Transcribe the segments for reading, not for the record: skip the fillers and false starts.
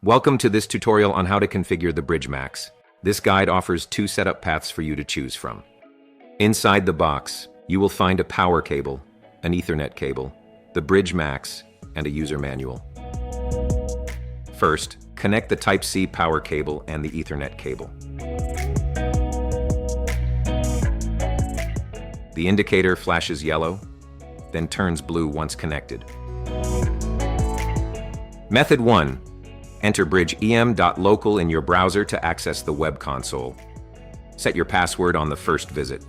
Welcome to this tutorial on how to configure the Bridge Max. This guide offers two setup paths for you to choose from. Inside the box, you will find a power cable, an Ethernet cable, the Bridge Max, and a user manual. First, connect the Type-C power cable and the Ethernet cable. The indicator flashes yellow, then turns blue once connected. Method 1. Enter bridgeem.local in your browser to access the web console. Set your password on the first visit.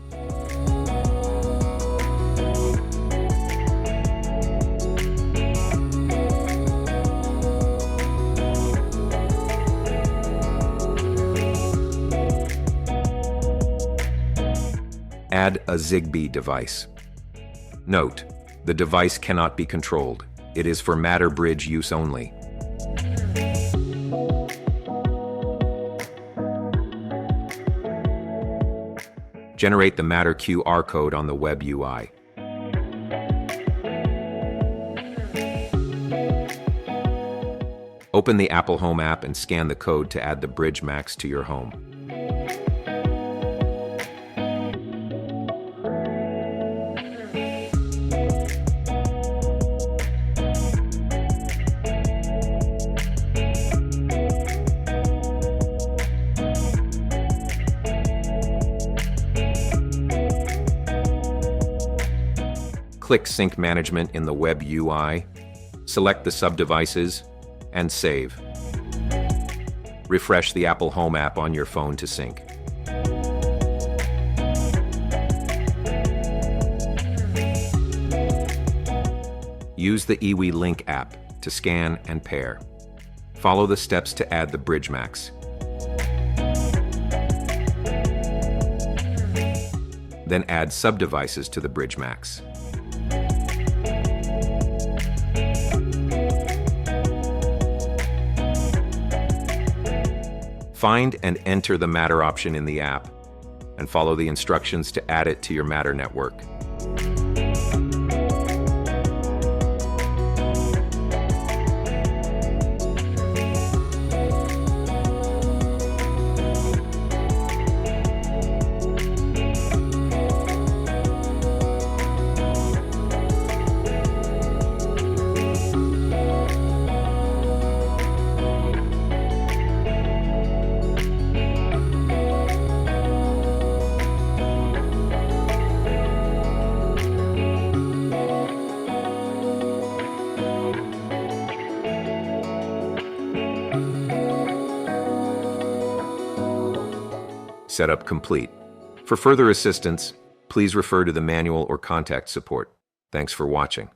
Add a Zigbee device. Note, the device cannot be controlled. It is for Matter Bridge use only. Generate the Matter QR code on the web UI. Open the Apple Home app and scan the code to add the Bridge Max to your home. Click Sync Management in the web UI, select the sub-devices, and save. Refresh the Apple Home app on your phone to sync. Use the eWeLink app to scan and pair. Follow the steps to add the Bridge Max. Then add sub-devices to the Bridge Max. Find and enter the Matter option in the app, and follow the instructions to add it to your Matter network. Setup complete. For further assistance, please refer to the manual or contact support. Thanks for watching.